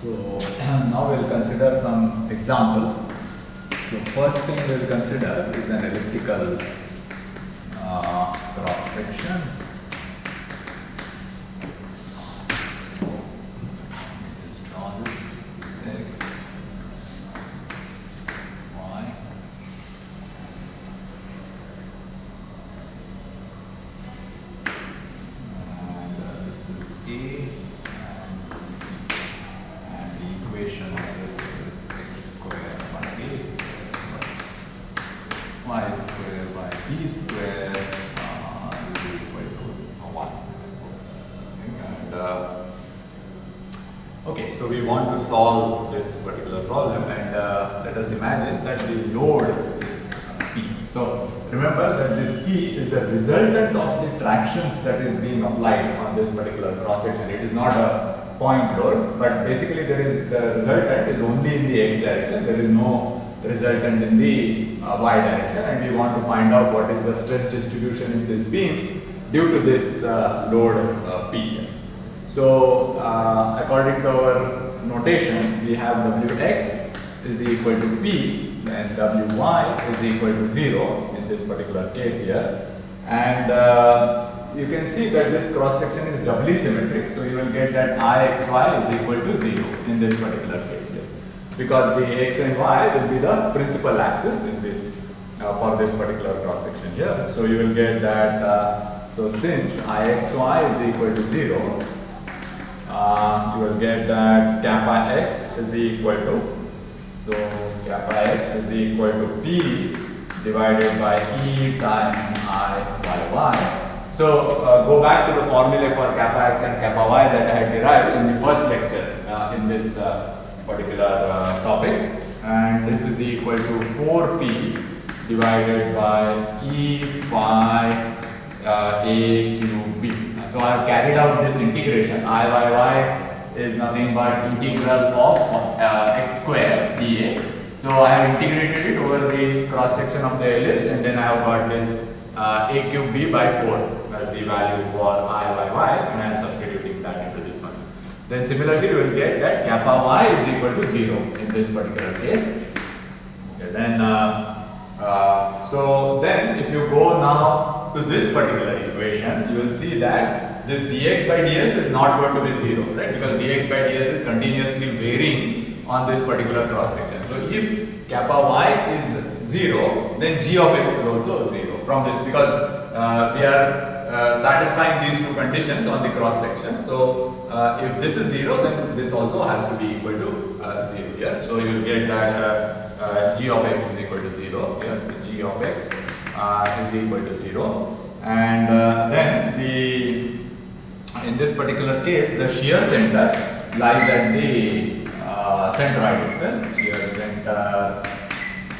So now we'll consider some examples. So first thing we'll consider is an elliptical cross section. So just draw this x, y. And this is a. Y square by b square is equal to 1. And okay, so we want to solve this particular problem, and let us imagine that the load is P. So remember that this P is the resultant of the tractions that is being applied on this particular cross section. It is not a point load, but basically there is the resultant is only in the x direction. There is no resultant in the y direction, and we want to find out what is the stress distribution in this beam due to this load P. So according to our notation, we have Wx is equal to P and Wy is equal to 0 in this particular case here, and you can see that this cross section is doubly symmetric, so you will get that Ixy is equal to 0 in this particular case here, because the x and y will be the principal axis in this for this particular cross section here. So you will get that so since Ixy is equal to 0, you will get that kappa x is equal to, so kappa x is equal to P divided by E times Iyy. So go back to the formula for kappa x and kappa y that I had derived in the first lecture in this particular topic, and this is equal to 4p divided by E pi a cube b. So I have carried out this integration. Iyy is nothing but integral of x square dA. So I have integrated it over the cross section of the ellipse, and then I have got this a cube b by 4 as the value for Iyy, and I am substituting that into this one. Then similarly, we will get that kappa y is equal to 0 in this particular case. Okay, then, so then if you go now to this particular equation, you will see that this dx by ds is not going to be 0, right? Because dx by ds is continuously varying on this particular cross section. So if kappa y is 0, then g of x is also 0 from this, because we are satisfying these two conditions on the cross section. So if this is 0, then this also has to be equal to 0 here. So you will get that g of x is equal to 0. Yes, so g of x is equal to 0. And then in this particular case, the shear center lies at the centroid itself. Shear center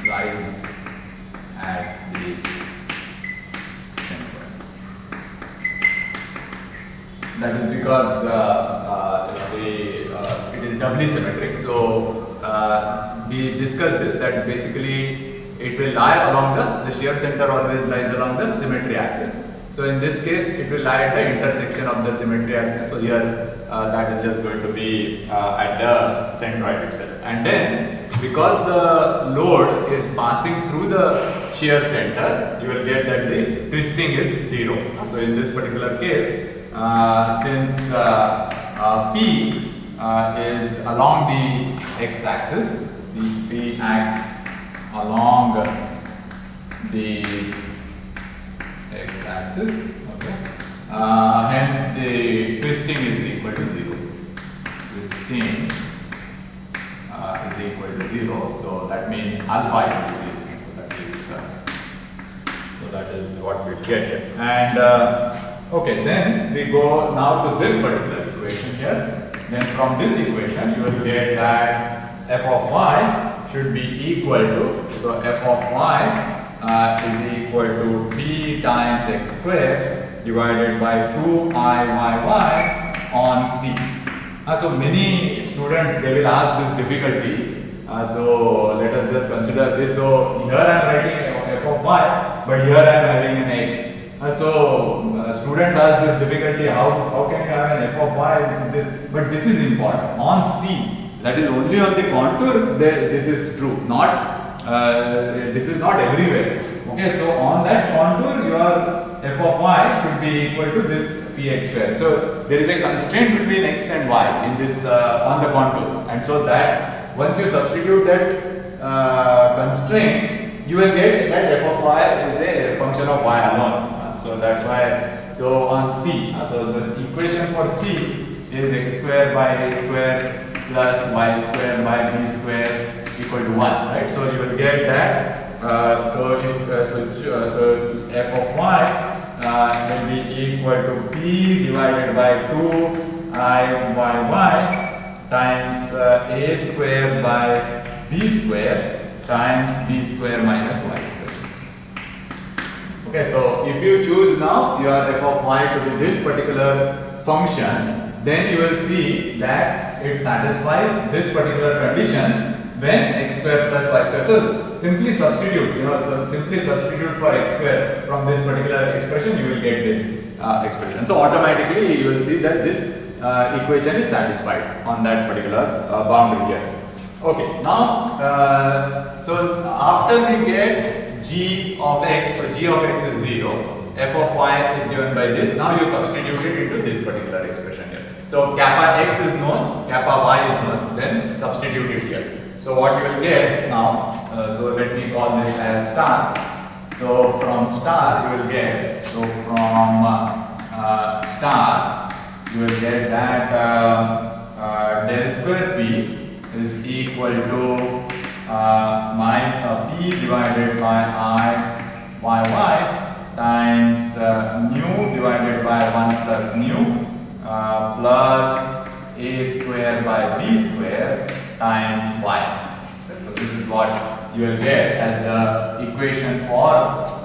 lies at the centroid. That is because it is doubly symmetric. So we discussed this, that basically it will lie along the shear center always lies along the symmetry axis. So in this case, it will lie at the intersection of the symmetry axis. So here that is just going to be at the centroid itself. And then because the load is passing through the shear center, you will get that the twisting is 0. So in this particular case, since P is along the x-axis, see P acts along the x-axis, okay. Hence the twisting is equal to 0. Twisting is equal to 0, so that means alpha is 0. So that is what we get here. And okay, then we go now to this particular equation here. Then from this equation, you will get that f of y should be equal to, so f of y is equal to p times x square divided by 2Iyy on c. So many students, they will ask this difficulty. So let us just consider this. So here I am writing f of y, but here I am having an x. So students ask this difficulty, how can you have an f of y which is this, but this is important. On C, that is only on the contour this is true, not this is not everywhere. Okay, so on that contour your f of y should be equal to this px square. So there is a constraint between x and y in this on the contour, and so that once you substitute that constraint, you will get that f of y is a function of y alone. So that's why. So on C, so the equation for C is x square by a square plus y square by b square equal to 1, right? So you will get that. So if so f of y will be equal to p divided by 2 I y times a square by b square times b square minus y square. Okay, so if you choose now your f of y to be this particular function, then you will see that it satisfies this particular condition when x square plus y square. So simply substitute, simply substitute for x square from this particular expression, you will get this expression. So automatically you will see that this equation is satisfied on that particular boundary here. Okay, now so after we get g of x, so g of x is 0, f of y is given by this. Now you substitute it into this particular expression here. So kappa x is known, kappa y is known, then substitute it here. So what you will get now, so let me call this as star. So from star you will get, so from star you will get that del square phi is equal to p divided by I y times nu divided by 1 plus nu plus a square by b square times y. Okay, so this is what you will get as the equation for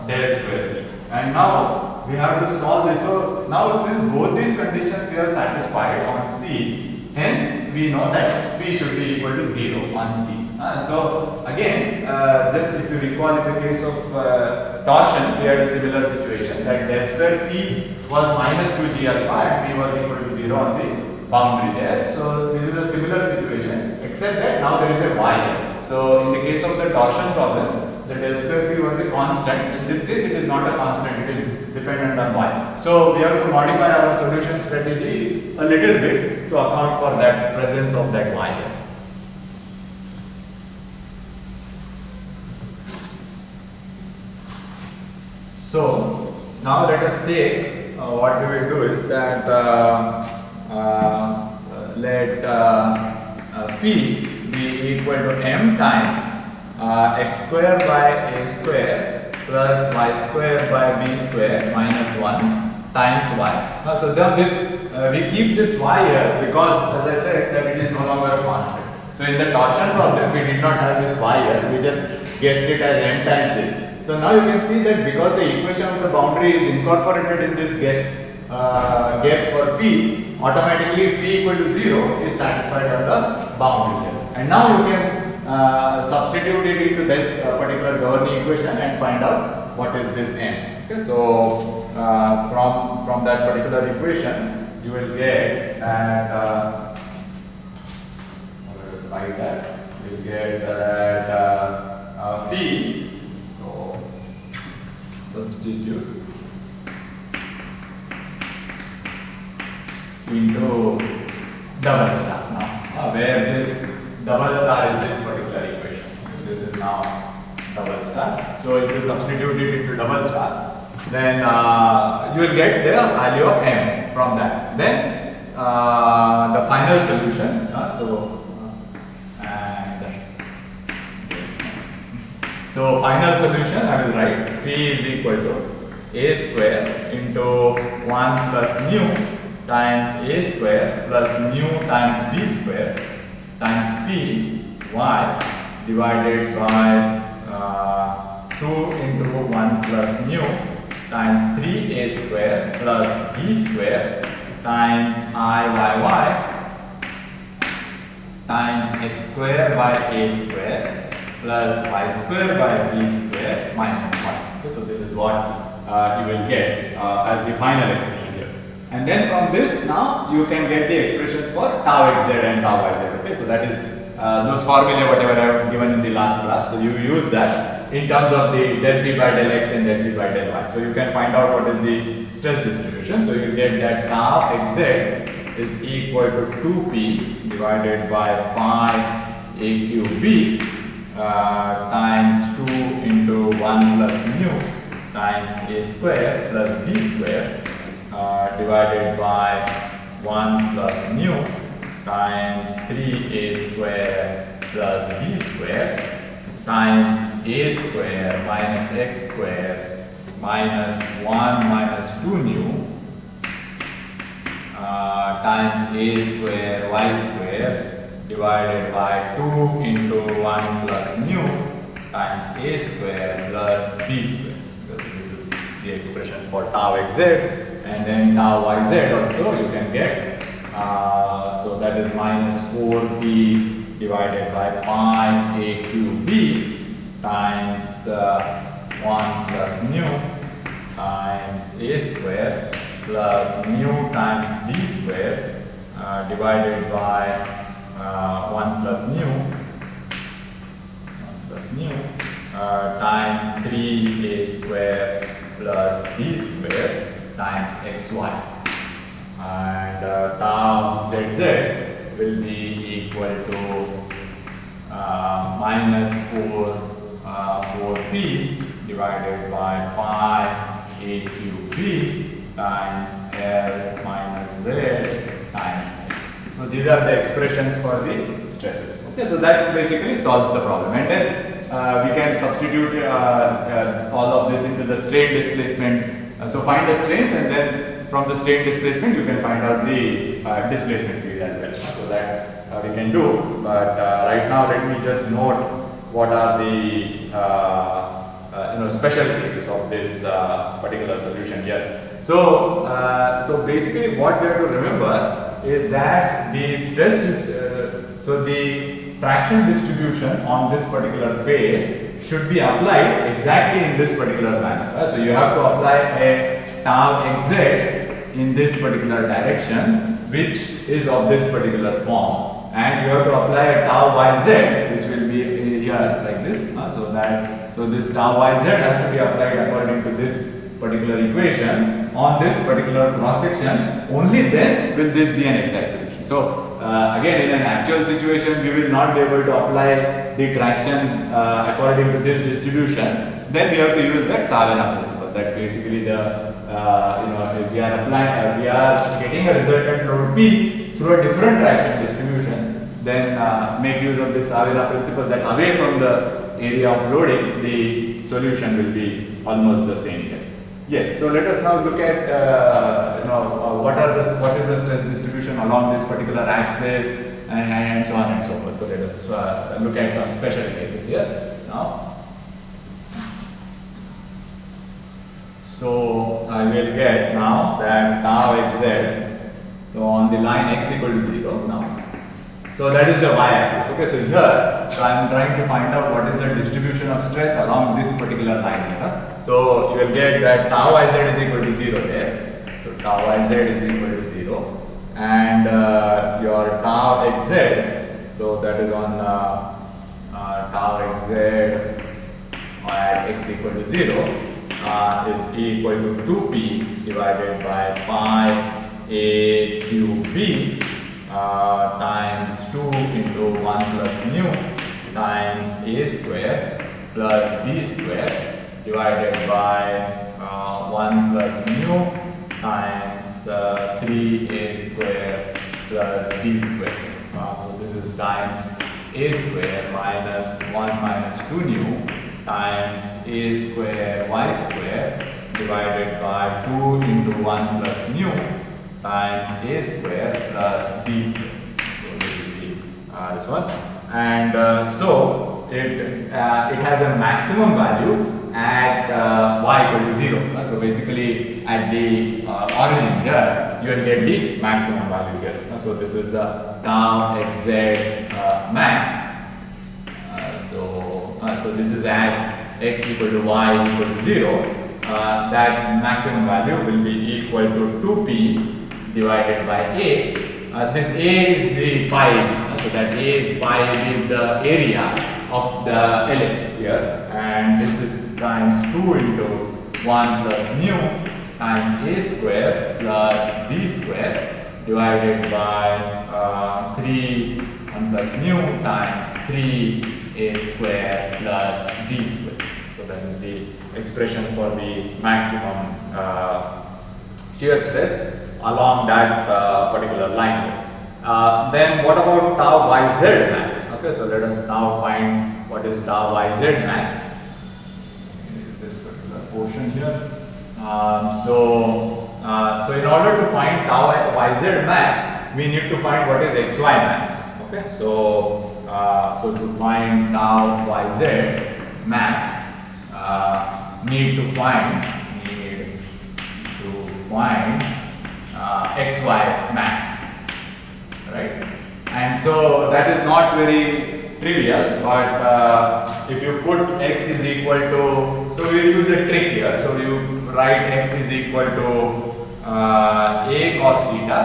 del square phi. And now we have to solve this. So now since both these conditions we are satisfied on C, hence we know that phi should be equal to 0 on C. So again, just if you recall in the case of torsion, we had a similar situation that del square phi was minus 2g alpha and phi was equal to 0 on the boundary there. So this is a similar situation, except that now there is a y. So in the case of the torsion problem, the del square phi was a constant. In this case, it is not a constant; it is dependent on y. So we have to modify our solution strategy a little bit to account for that presence of that y here. So now let us take what we will do is that let phi be equal to m times x square by a square plus y square by b square minus 1 times y. So then this we keep this y here because, as I said, that it is no longer a constant. So in the torsion problem we did not have this y here, we just guessed it as m times this. So now you can see that because the equation of the boundary is incorporated in this guess for phi, automatically phi equal to 0 is satisfied on the boundary here. And now you can substitute it into this particular governing equation and find out what is this m. Okay, so from that particular equation you will get that let us write that you will get that phi. Substitute into double star now, where this double star is this particular equation. This is now double star. So if you substitute it into double star, then you will get the value of m from that. Then the final solution. So final solution I will write phi is equal to a square into 1 plus nu times a square plus nu times b square times p y divided by 2 into 1 plus nu times 3a square plus b square times I y times x square by a square plus y square by b square minus 1. Okay, so this is what you will get as the final expression here. And then from this now you can get the expressions for tau xz and tau yz. Okay, so that is those formulae whatever I have given in the last class. So you use that in terms of the del phi by del x and del phi by del y. So you can find out what is the stress distribution. So you get that tau xz is equal to 2p divided by pi aqb times 2 into 1 plus mu times a square plus b square divided by 1 plus mu times 3a square plus b square times a square minus x square minus 1 minus 2 mu times a square y square divided by 2 into 1 plus mu times a square plus b square. Because this is the expression for tau xz, and then tau yz also you can get. So that is minus 4p divided by pi aqb times 1 plus mu times a square plus mu times b square divided by 1 plus mu times 3a square plus b square times xy, and tau zz will be equal to minus 4p divided by pi aqb times L minus Z times X. So these are the expressions for the stresses. Okay, so that basically solves the problem, and then we can substitute all of this into the strain displacement. So find the strains, and then from the strain displacement you can find out the displacement field as well. So that we can do, but right now let me just note what are the special cases of this particular solution here. So, so basically what we have to remember is that the so the traction distribution on this particular phase should be applied exactly in this particular manner. So you have to apply a tau xz in this particular direction, which is of this particular form, and you have to apply a tau yz, which will be here like this. So this tau yz has to be applied according to this particular equation on this particular cross section. Only then will this be an exact solution. So again, in an actual situation we will not be able to apply the traction according to this distribution. Then we have to use that Savena principle, that basically the we are getting a resultant load P through a different traction distribution, then make use of this Savena principle, that away from the area of loading the solution will be almost the same here. Yes, so let us now look at what is the stress distribution along this particular axis, and so on and so forth. So let us look at some special cases here now. So I will get now that tau xz, so on the line x equal to 0 now. So that is the y-axis. Okay, so here I am trying to find out what is the distribution of stress along this particular line here. So you will get that tau iz is equal to 0 there. So tau iz is equal to 0, and your tau xz, so that is on tau xz at x equal to 0 is equal to 2p divided by pi aqb times 2 into 1 plus mu times a square plus b square divided by 1 plus mu times 3a square plus b square. So this is times a square minus 1 minus 2 mu times a square y square divided by 2 into 1 plus mu times a square plus b square. So this is the this one, and so it has a maximum value at y equal to 0. So basically at the origin here you will get the maximum value here. So this is the tau xz max. So this is at x equal to y equal to 0. That maximum value will be equal to 2p divided by A. This A is the pi, so that A is pi is the area of the ellipse here, and this is times 2 into 1 plus mu times A square plus B square divided by 3 1 plus mu times 3 A square plus B square. So that is the expression for the maximum shear stress along that particular line. Then what about tau yz max? Okay, so let us now find what is tau yz max. This particular portion here. So in order to find tau yz max, we need to find what is xy max. Okay, so to find tau yz max, need to find xy max, right? And so that is not very trivial, but if you put x is equal to, so we will use a trick here. So you write x is equal to a cos theta,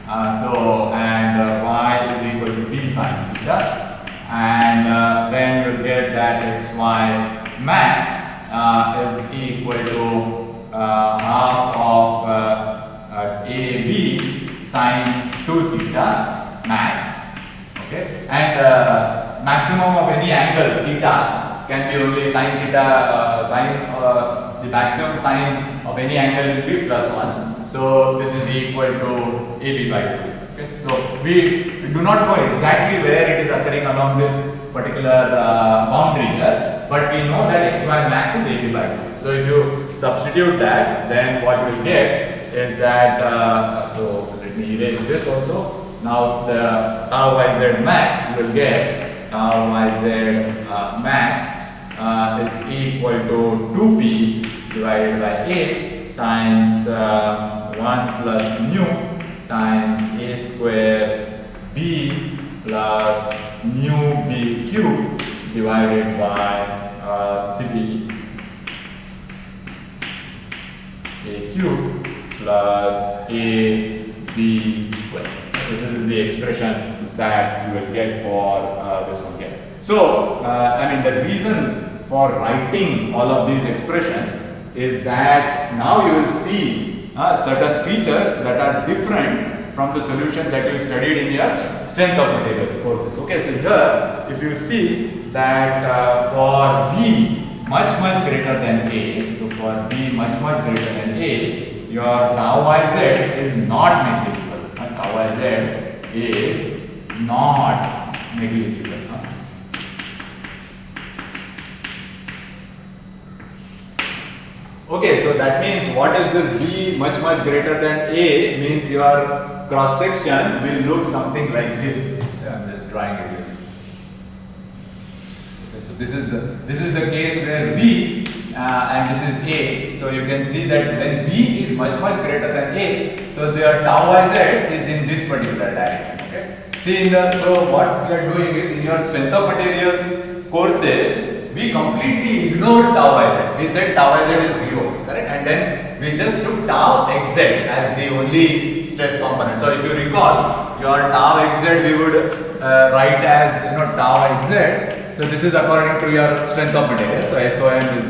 and y is equal to b sin theta, and then you get that xy max is equal to half of AB sin 2 theta max. Okay, and maximum of any angle theta can be only sin theta, the maximum sin of any angle will be plus 1. So this is equal to AB by 2. Okay, so we do not know exactly where it is occurring along this particular boundary here, but we know that xy max is AB by 2. So if you substitute that, then what we will get is that, so let me erase this also. Now the tau yz max, you will get tau yz max is equal to 2p divided by a times 1 plus mu times a square b plus mu b cube divided by 3 a cube plus a b square. So this is the expression that you will get for this one here. So I mean, the reason for writing all of these expressions is that now you will see certain features that are different from the solution that you studied in your strength of materials courses. Okay, so here if you see that for B much greater than A, so for B much greater than A, your tau yz is not negligible. Tau yz is not negligible. Okay, so that means what is this B much greater than A means your cross section will look something like this. I'm just drawing it here. Okay, so this is the case where B and this is A. So you can see that when B is much greater than A, so their tau yz is in this particular direction. Okay. See, so what we are doing is in your strength of materials courses, we completely ignored tau yz. We said tau yz is 0, correct? And then we just took tau xz as the only stress component. So if you recall, your tau xz we would write as tau xz. So this is according to your strength of material. So SOM is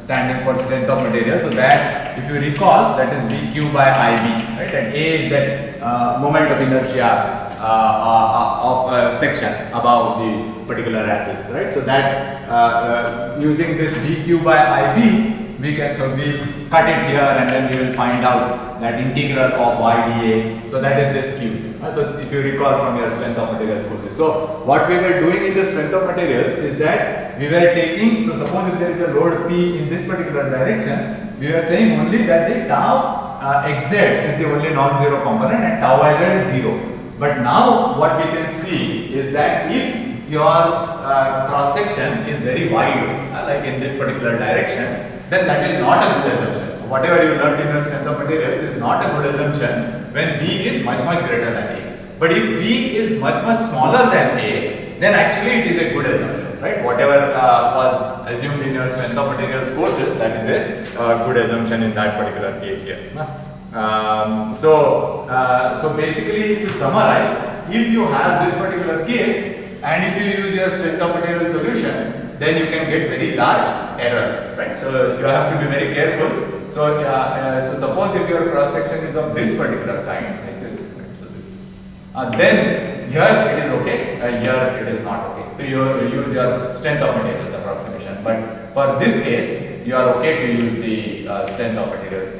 standing for strength of material. So that, if you recall, that is VQ by IB, right? And A is that moment of inertia of a section above the particular axis, right? So that using this VQ by IB, we can cut it here and then we will find out that integral of YdA. So that is this Q. So if you recall from your strength of materials courses. So what we were doing in the strength of materials is that we were taking, so suppose if there is a load P in this particular direction, we were saying only that the tau xz is the only non-zero component and tau yz is 0. But now what we can see is that if your cross section is very wide, like in this particular direction, then that is not a good assumption. Whatever you learned in your strength of materials is not a good assumption when B is much greater than A. But if B is much smaller than A, then actually it is a good assumption, right? Whatever was assumed in your strength of materials courses, that is a good assumption in that particular case here. So basically, to summarize, if you have this particular case and if you use your strength of material solution, then you can get very large errors, right? So you have to be very careful. So so suppose if your cross section is of this particular kind, like this, right? So this, then here it is okay, here it is not okay. So you use your strength of materials approximation, but for this case, you are okay to use the strength of materials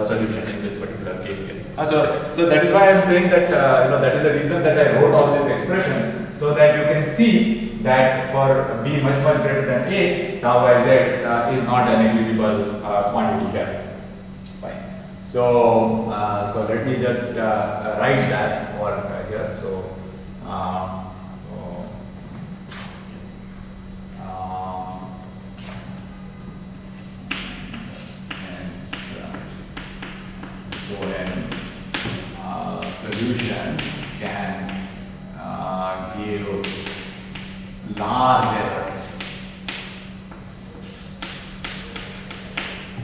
solution in this particular case here. So that is why I am saying that that is the reason that I wrote all these expressions, so that you can see that for b much greater than a, tau by z is not a negligible quantity here. Fine. So let me just write that over here. Solution can give large errors,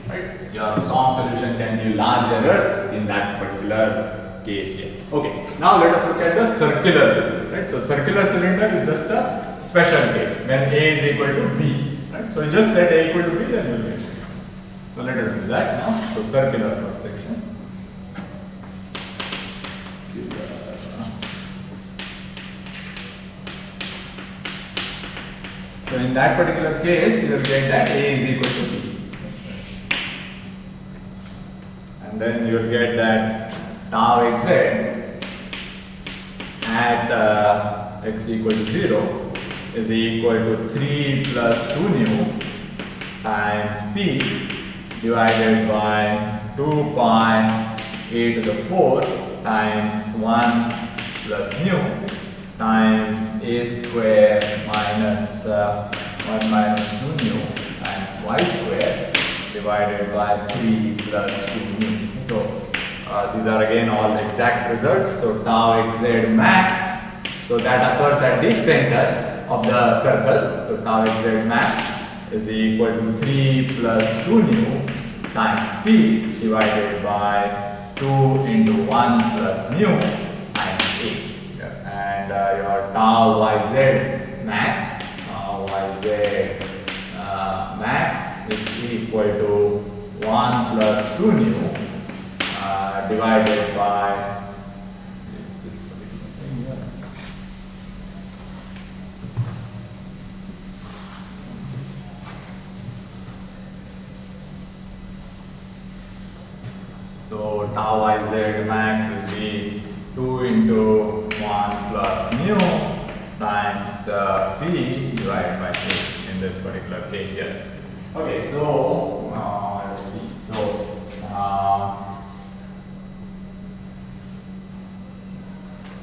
right? Your SOM solution can give large errors in that particular case here. Okay, now let us look at the circular cylinder, right? So circular cylinder is just a special case when A is equal to B, right? So you just set A equal to B, then you will get it. So let us do that now. So circular cross section. So in that particular case, you will get that A is equal to B. And then you will get that tau xz at x equal to 0 is equal to 3 plus 2 nu times p divided by 2 pi a to the 4 times 1 plus nu times a square minus 1 minus 2 nu times y square divided by 3 plus 2 nu. So these are again all exact results. So tau xz max, so that occurs at the center of the circle. So tau xz max is equal to 3 plus 2 nu times p divided by 2 into 1 plus nu times a. And your tau yz max, max is equal to 1 plus 2 nu divided by this particular thing here. So tau yz max will be 2 into 1 plus mu times p divided by 3 in this particular case here. Okay, so let's see. So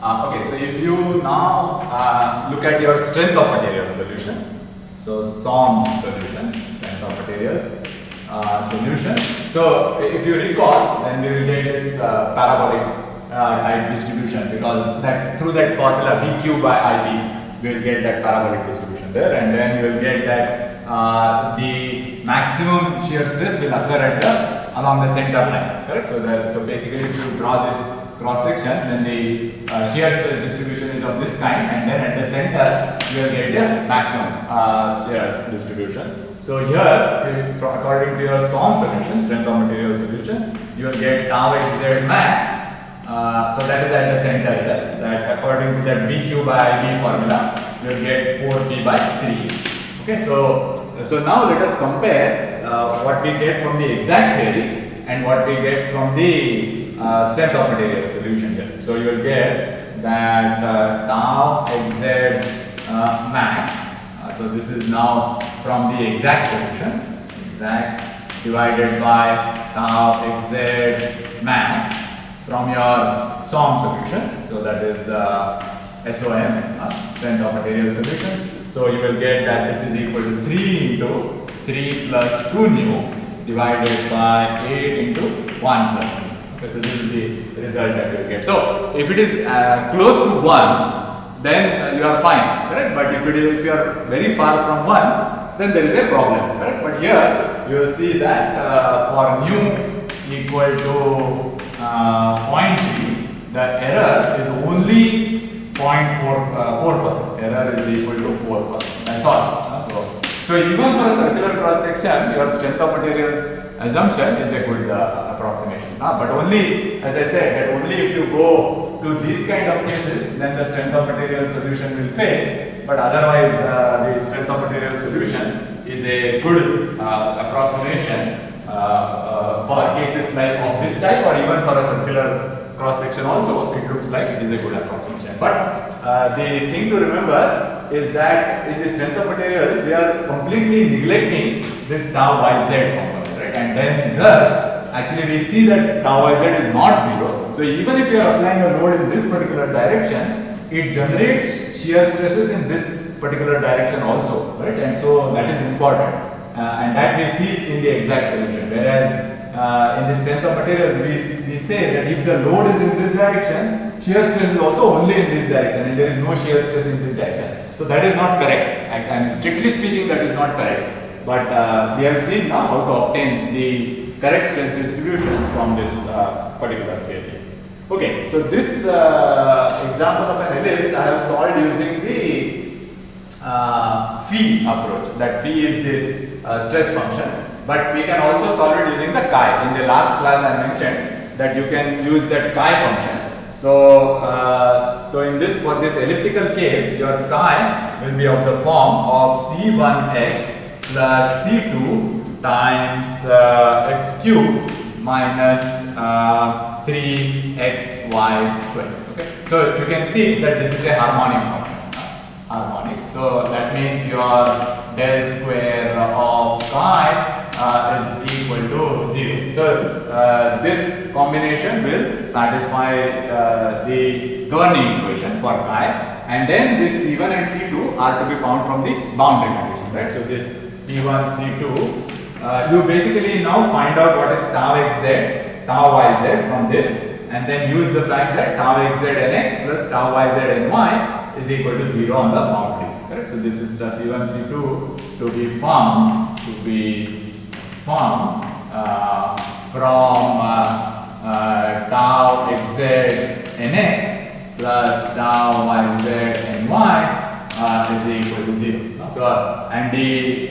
okay, so if you now look at your strength of material solution, so SOM solution, strength of materials solution. So if you recall, then we will get this parabolic type distribution, because that through that formula VQ by IP we will get that parabolic distribution there, and then we will get that the maximum shear stress will occur at the along the center line, correct? So basically if you draw this cross section, then the shear stress distribution is of this kind, and then at the center you will get the maximum shear distribution. So here, according to your SOM solution, strength of material solution, you will get tau xz max. So that is at the center here. That according to that VQ by IV formula, you will get 4p by 3. Okay, so now let us compare what we get from the exact theory and what we get from the strength of material solution here. So you will get that tau xz max. So this is now from the exact solution, exact divided by tau xz max from your SOM solution. So that is SOM, strength of material solution. So you will get that this is equal to 3 into 3 plus 2 nu divided by 8 into 1 plus nu. Okay, so this is the result that you will get. So if it is close to 1, then you are fine, correct? But if you are very far from 1, then there is a problem, correct? But here you will see that for nu equal to 0.3, the error is only 0.4%. Error is equal to 4%. That's all. So even for a circular cross section, your strength of materials assumption is a good approximation. But only, as I said, that only if you go to these kind of cases, then the strength of material solution will fail. But otherwise, the strength of material solution is a good approximation for cases like of this type, or even for a circular cross section also. It looks like it is a good approximation. But the thing to remember is that in the strength of materials, we are completely neglecting this tau yz component, right? And then here, actually we see that tau yz is not 0. So even if you are applying a load in this particular direction, it generates shear stresses in this particular direction also, right? And so that is important, and that we see in the exact solution. Whereas in the strength of materials, we say that if the load is in this direction, shear stress is also only in this direction, and there is no shear stress in this direction. So that is not correct, and strictly speaking, that is not correct. But we have seen now how to obtain the correct stress distribution from this particular theory. Okay, so this example of an ellipse I have solved using the phi approach. That phi is this stress function. But we can also solve it using the chi. In the last class I mentioned that you can use that chi function. So in this, for this elliptical case, your chi will be of the form of c1x plus c2 times x cube minus 3xy square. Okay. So you can see that this is a harmonic function. Harmonic. So that means your del square of chi is equal to 0. So this combination will satisfy the governing equation for chi, and then this C1 and C2 are to be found from the boundary condition, right? So this C1, C2, you basically now find out what is tau xz, tau yz from this, and then use the fact that tau xz nx plus tau yz ny is equal to 0 on the boundary, correct? So this is the C1, C2 to be found from tau xz nx plus tau yz ny is equal to 0. So, and the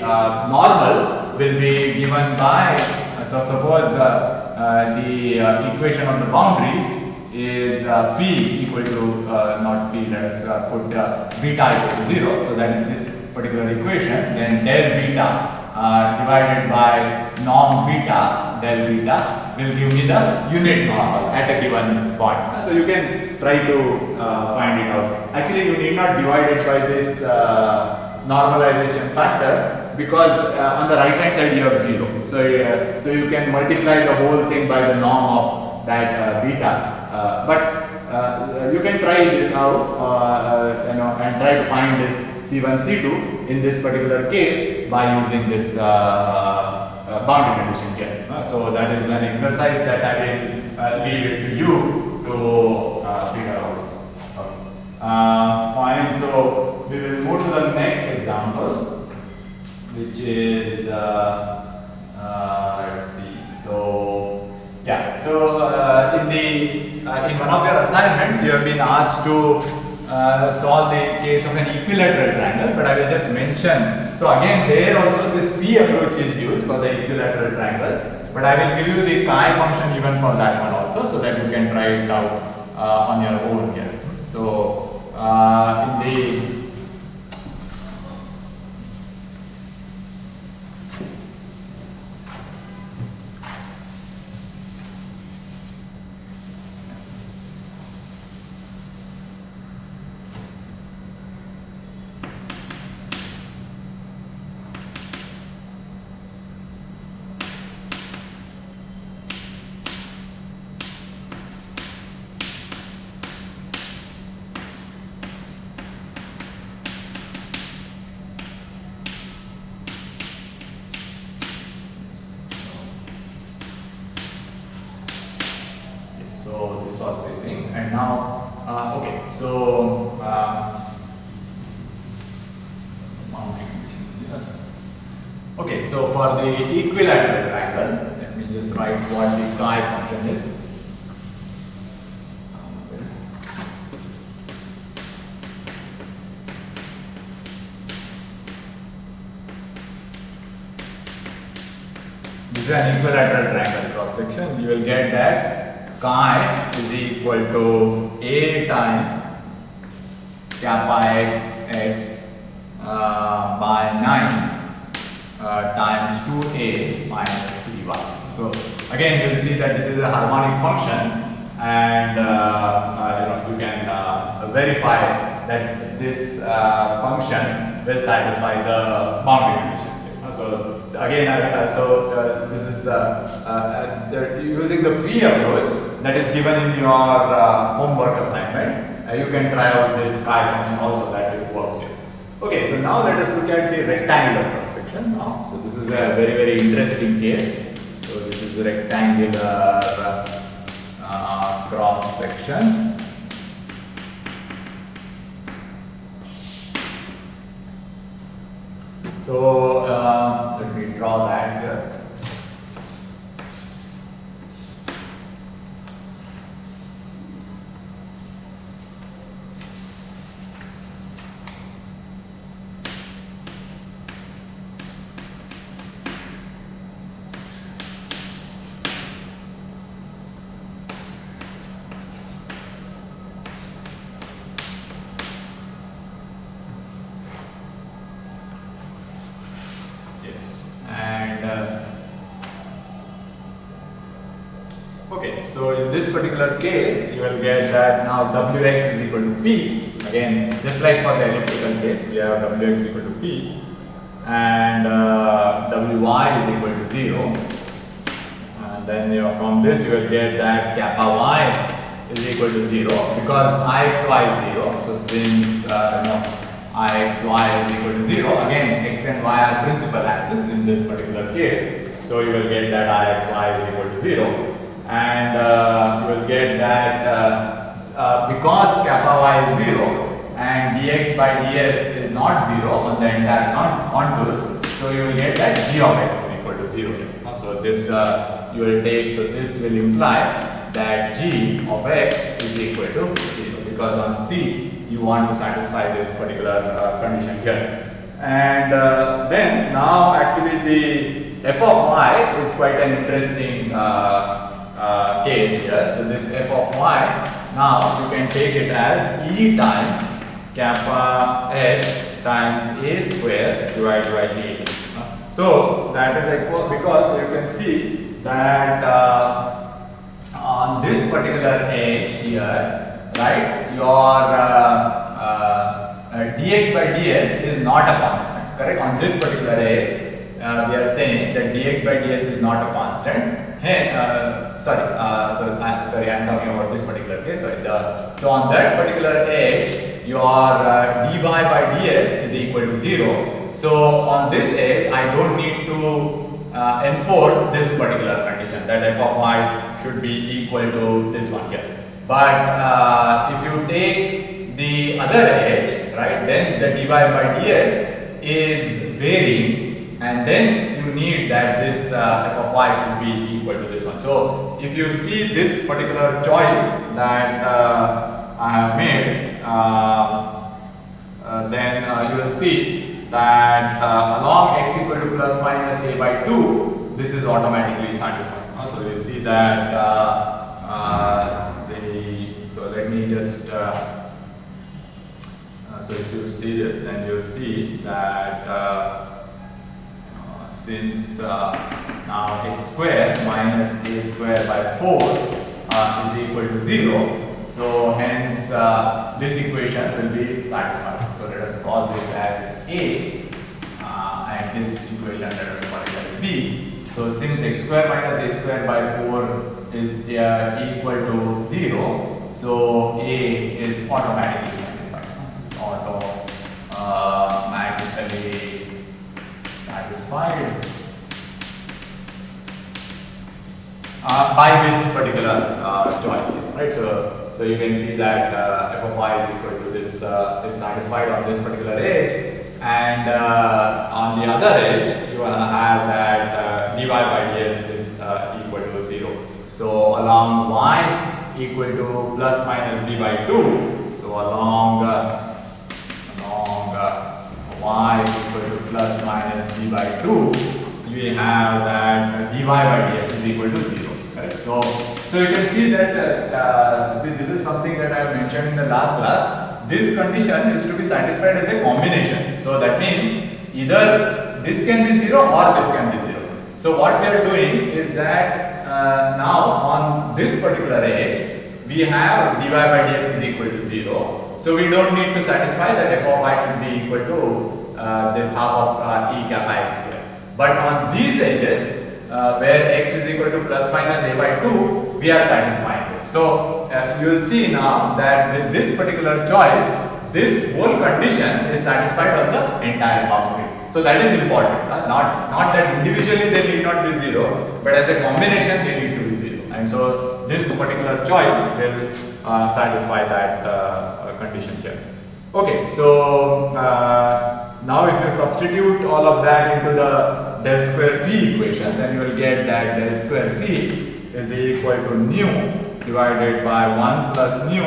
normal will be given by, so suppose the equation of the boundary is phi equal to, not phi, let us put beta equal to 0. So that is this particular equation. Then del beta divided by norm beta, del beta will give me the unit normal at a given point. So you can try to find it out. Actually, you need not divide it by this normalization factor, because on the right hand side you have 0. So you can multiply the whole thing by the norm of that beta. But you can try this out, and try to find this C1, C2 in this particular case by using this boundary condition here. So that is an exercise that I will leave it to you to figure out. Fine. So we will move to the next example, which is let's see. So yeah. So in one of your assignments, you have been asked to solve the case of an equilateral triangle, but I will just mention. So again, there also this phi approach is used for the equilateral triangle, but I will give you the chi function even for that one also, so that you can try it out on your own here. So in the So this was the thing, and now okay, so okay, so for the equilateral triangle, let me just write what the chi function is. is an equilateral triangle cross section, you will get that chi is equal to A times kappa x by 9 times 2A minus 3y. So again you will see that this is a harmonic function, and you can verify that this function will satisfy the boundary conditions. So again, this is using the free approach that is given in your homework assignment. You can try out this chi function also, that it works here. Okay, so now let us look at the rectangular cross section now. So this is a very, very interesting case. So this is a rectangular cross section. So let me draw that here. Okay, so in this particular case, you will get that now Wx is equal to P. Again, just like for the elliptical case, we have Wx equal to P, and Wy is equal to 0. And then from this you will get that kappa y is equal to 0 because Ixy is 0. So since Ixy is equal to 0, again x and y are principal axis in this particular case. So you will get that Ixy is equal to 0. And you will get that because kappa y is 0 and dx by ds is not 0 on the entire contour, so you will get that g of x is equal to 0. So this you will take, so this will imply that g of x is equal to 0 because on C you want to satisfy this particular condition here. And then now actually the f of y is quite an interesting case here. So this f of y, now you can take it as e times kappa x times a square divided by a. So that is equal because you can see that on this particular edge here, right, your dx by ds is not a constant, correct? On this particular edge, we are saying that dx by ds is not a constant. Hey, sorry, I'm talking about this particular case. So on that particular edge, your dy by ds is equal to 0. So on this edge, I don't need to enforce this particular condition that f of y should be equal to this one here. But if you take the other edge, right, then the dy by ds is varying, and then you need that this f of y should be equal to this one. So if you see this particular choice that I have made, then you will see that along x equal to plus minus a by 2, this is automatically satisfied. So you will see that so let me just so if you see this, then you will see that since now x square minus a square by 4 is equal to 0, so hence this equation will be satisfied. So let us call this as A, and this equation let us call it as B. So since x square minus a square by 4 is equal to 0, so A is automatically satisfied. It's automatically satisfied by this particular choice, right? So you can see that f of y is equal to this is satisfied on this particular edge, and on the other edge you have that dy by ds is equal to 0. So along y equal to plus minus b by 2, so along y equal to plus minus b by 2, we have that dy by ds is equal to 0. Correct? So you can see that see, this is something that I have mentioned in the last class. This condition is to be satisfied as a combination. So that means either this can be 0 or this can be 0. So what we are doing is that now on this particular edge we have dy by ds is equal to 0. So we don't need to satisfy that f of I should be equal to this half of e kappa x square. But on these edges where x is equal to plus minus a by 2, we are satisfying this. So you will see now that with this particular choice, this whole condition is satisfied on the entire boundary. So that is important. Not that individually they need not be 0, but as a combination they need to be 0. And so this particular choice will satisfy that condition here. Okay, so now if you substitute all of that into the del square phi equation, then you will get that del square phi is equal to nu divided by 1 plus nu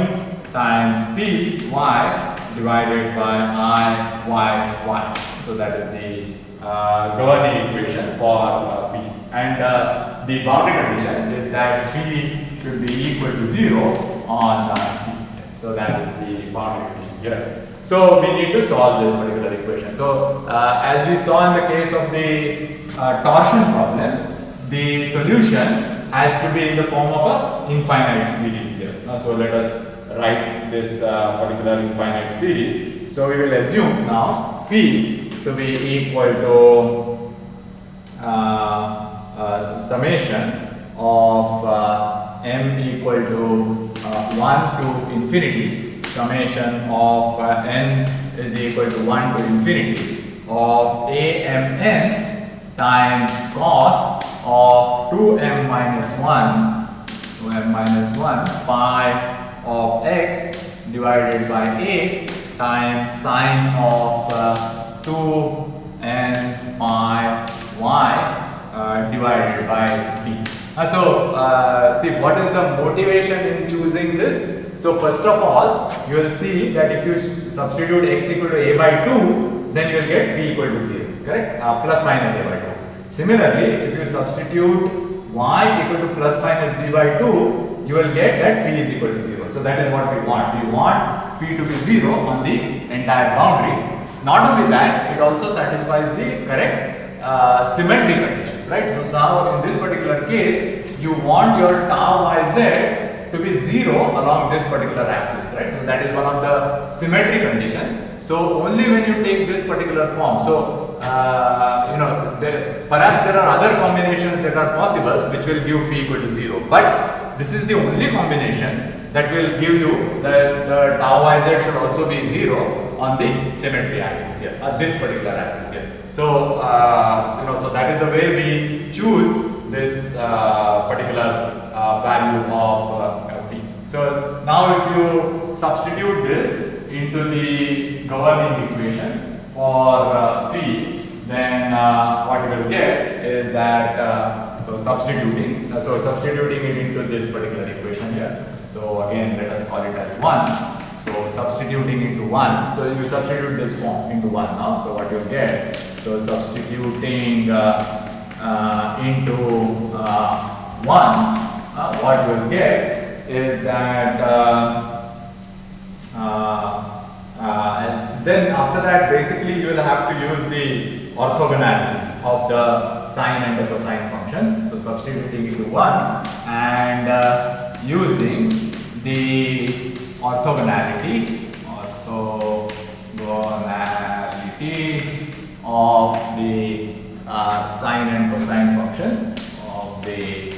times p y divided by I y y. So that is the governing equation for phi. And the boundary condition is that phi should be equal to 0 on C. So that is the boundary condition here. So we need to solve this particular equation. So as we saw in the case of the torsion problem, the solution has to be in the form of an infinite series here. So let us write this particular infinite series. So we will assume now phi to be equal to summation of m equal to 1 to infinity, summation of n is equal to 1 to infinity of amn times cos of 2m minus 1 pi of x divided by a times sine of 2n pi y divided by b. See what is the motivation in choosing this. So first of all, you will see that if you substitute x equal to a by 2, then you will get phi equal to 0, correct? Plus minus a by 2. Similarly, if you substitute y equal to plus minus b by 2, you will get that phi is equal to 0. So that is what we want. We want phi to be 0 on the entire boundary. Not only that, it also satisfies the correct symmetry conditions, right? So now in this particular case, you want your tau yz to be 0 along this particular axis, right? So that is one of the symmetry conditions. So only when you take this particular form, so perhaps there are other combinations that are possible which will give phi equal to 0, but this is the only combination that will give you the tau yz should also be 0 on the symmetry axis here, this particular axis here. So so that is the way we choose this particular value of phi. So now if you substitute this into the governing equation for phi, then what you will get is that substituting it into this particular equation here. So again, let us call it as 1. So substituting into 1, so you substitute this form into 1 now. So what you will get, so substituting into 1, what you will get is that and then after that basically you will have to use the orthogonality of the sine and the cosine functions. So substituting into 1 and using the orthogonality of the sine and cosine functions of the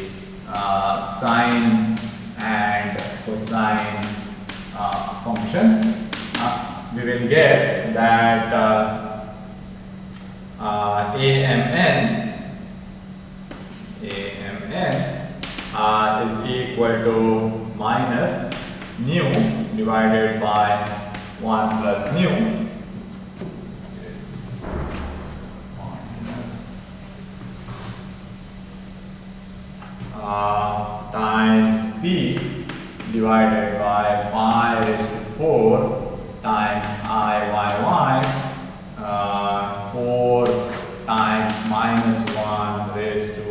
sine and cosine functions, we will get that amn is equal to minus nu divided by 1 plus nu times p divided by pi raised to 4 times I 4 times minus 1 raised to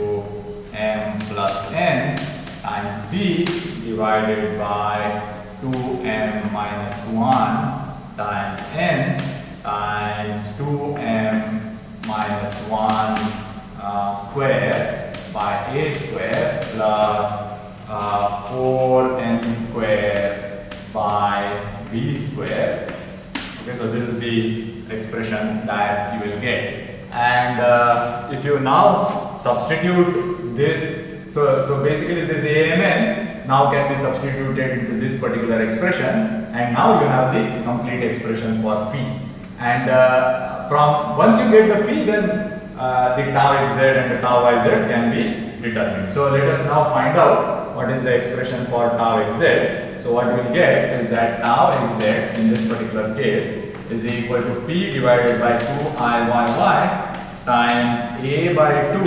the expression that you will get. And if you now substitute this, so basically this AMN now can be substituted into this particular expression, and now you have the complete expression for phi. And from once you get the phi, then the tau xz and the tau yz can be determined. So let us now find out what is the expression for tau xz. So what we will get is that tau xz in this particular case is equal to p divided by 2Iyy times a by 2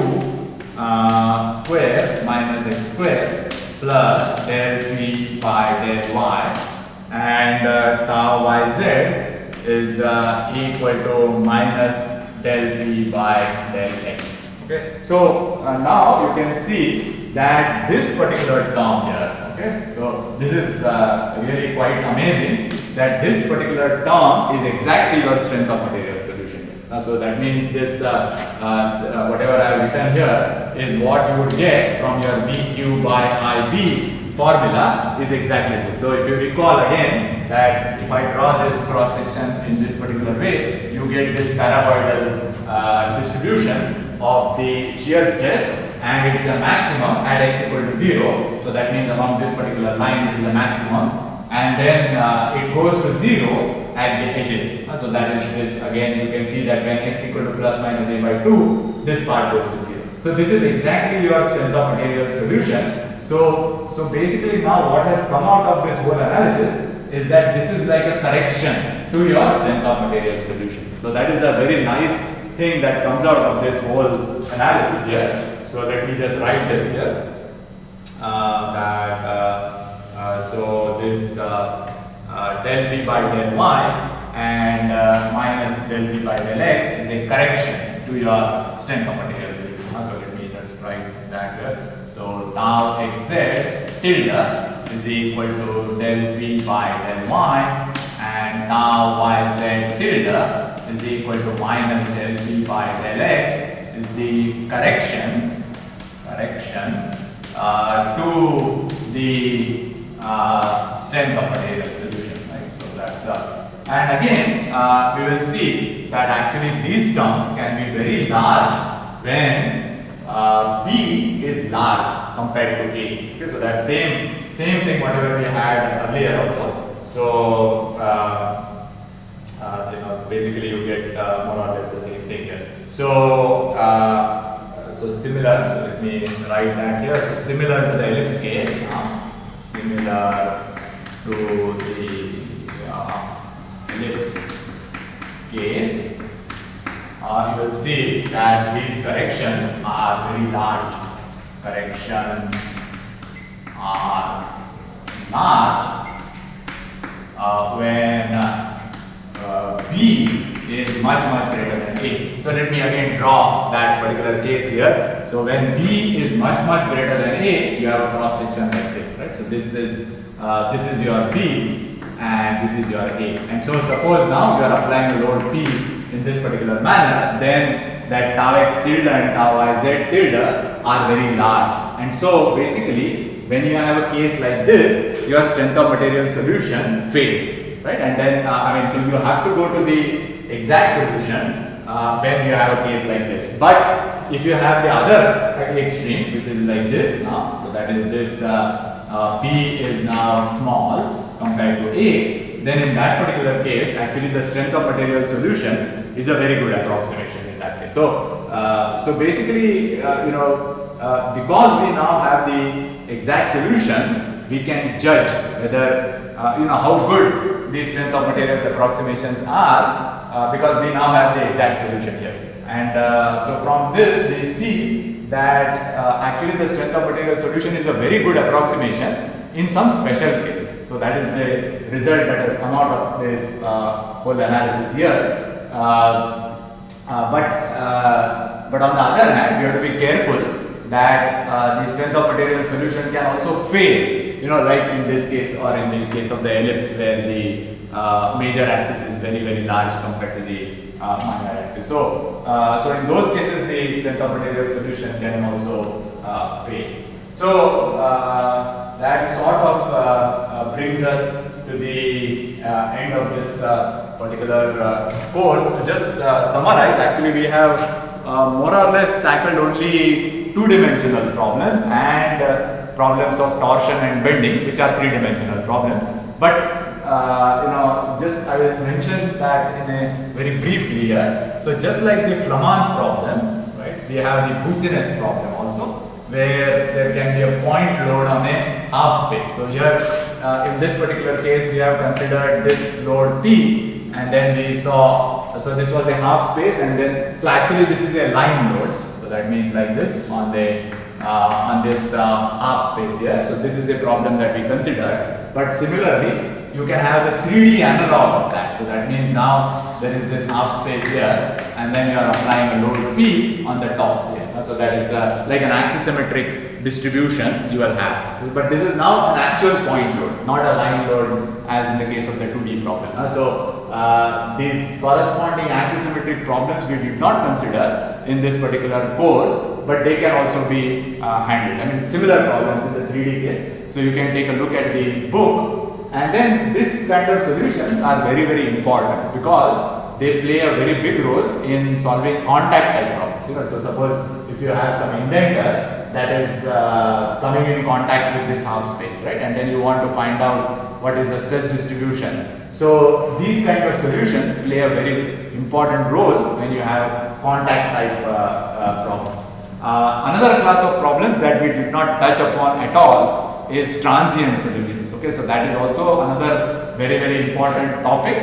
square minus x square plus del phi by del y, and tau yz is equal to minus del phi by del x. Okay, so now you can see that this particular term here, okay, so this is really quite amazing that this particular term is exactly your strength of material solution. So that means this whatever I have written here is what you would get from your VQ by IB formula is exactly this. So if you recall again that if I draw this cross section in this particular way, you get this paraboidal distribution of the shear stress, and it is a maximum at x equal to 0. So that means along this particular line it is a maximum, and then it goes to 0 at the edges. So that is this, again you can see that when x equal to plus minus a by 2, this part goes to 0. So this is exactly your strength of material solution. So basically now what has come out of this whole analysis is that this is like a correction to your strength of material solution. So that is a very nice thing that comes out of this whole analysis here. So let me just write this here. So this del phi by del y and minus del phi by del x is a correction to your strength of material solution. So let me just write that here. So tau xz tilde is equal to del phi by del y, and tau yz tilde is equal to minus del phi by del x is the correction to the strength of material solution, right? So that's and again we will see that actually these terms can be very large when B is large compared to A. Okay, so that same thing whatever we had earlier also. So basically you get more or less the same thing here. So similar, so let me write that here. So similar to the ellipse case, similar to the ellipse case, you will see that these corrections are very large. Corrections are large when B is much greater than A. So let me again draw that particular case here. So when B is much greater than A, you have a cross section like this, right? So this is your B and this is your A. And so suppose now you are applying a load P in this particular manner, then that tau x tilde and tau yz tilde are very large. And so basically when you have a case like this, your strength of material solution fails. Right, and then so you have to go to the exact solution when you have a case like this. But if you have the other extreme, which is like this now, so that is this P is now small compared to A, then in that particular case, actually the strength of material solution is a very good approximation in that case. So basically, because we now have the exact solution, we can judge whether how good these strength of materials approximations are because we now have the exact solution here. And so from this we see that actually the strength of material solution is a very good approximation in some special cases. So that is the result that has come out of this whole analysis here. But on the other hand, we have to be careful that the strength of material solution can also fail. Like in this case or in the case of the ellipse where the major axis is very large compared to the minor axis. So in those cases the strength of material solution can also fail. So that sort of brings us to the end of this particular course, to just summarize, actually we have more or less tackled only two-dimensional problems and problems of torsion and bending, which are three-dimensional problems. But just I will mention that in a very briefly here. So just like the Flamand problem, right, we have the Boussinesq problem also, where there can be a point load on a half space. So here, in this particular case, we have considered this load P, and then we saw, so this was a half space, and then, so actually this is a line load. So that means like this on the on this half space here. So this is a problem that we considered. But similarly, you can have the 3D analog of that. So that means now there is this half space here, and then you are applying a load P on the top here. So that is like an axisymmetric distribution you will have. But this is now an actual point load, not a line load as in the case of the 2D problem. So these corresponding axisymmetric problems we did not consider in this particular course, but they can also be handled. I mean, similar problems in the 3D case. So you can take a look at the book. And then this kind of solutions are very, very important because they play a very big role in solving contact type problems. So suppose if you have some indenter that is coming in contact with this half space, right? And then you want to find out what is the stress distribution. So these kind of solutions play a very important role when you have contact type problems. Another class of problems that we did not touch upon at all is transient solutions. Okay, so that is also another very, very important topic.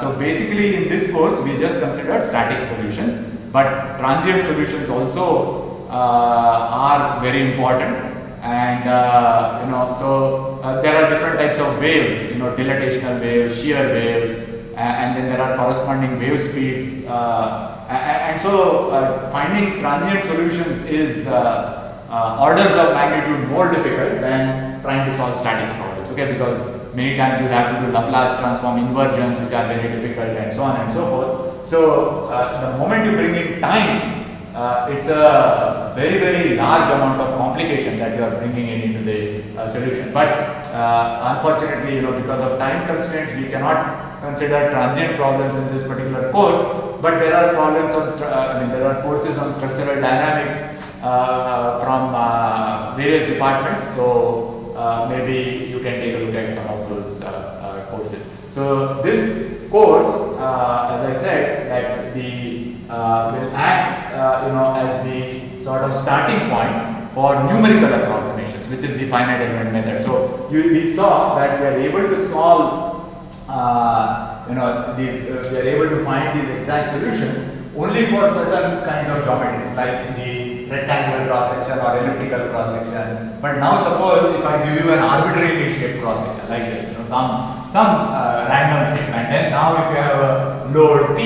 So basically in this course we just considered static solutions, but transient solutions also are very important. And so there are different types of waves, dilatational waves, shear waves, and then there are corresponding wave speeds. And so finding transient solutions is orders of magnitude more difficult than trying to solve static problems, okay, because many times you have to do Laplace transform inversions, which are very difficult, and so on and so forth. So the moment you bring in time, it's a very, very large amount of complication that you are bringing into the solution. But unfortunately, because of time constraints, we cannot consider transient problems in this particular course. But there are problems on, there are courses on structural dynamics from various departments. So maybe you can take a look at some of those courses. So this course, as I said, that the will act as the sort of starting point for numerical approximations, which is the finite element method. So we saw that we are able to solve these we are able to find these exact solutions only for certain kinds of geometries, like in the rectangular cross section or elliptical cross section. But now suppose if I give you an arbitrarily shaped cross section like this, some random shape, and then now if you have a load P,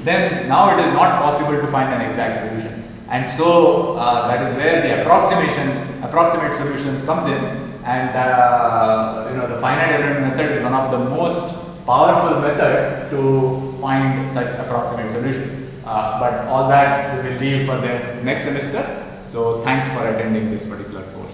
then now it is not possible to find an exact solution. And so that is where the approximate solutions comes in, and the finite element method is one of the most powerful methods to find such approximate solutions. But all that we will leave for the next semester. So thanks for attending this particular course.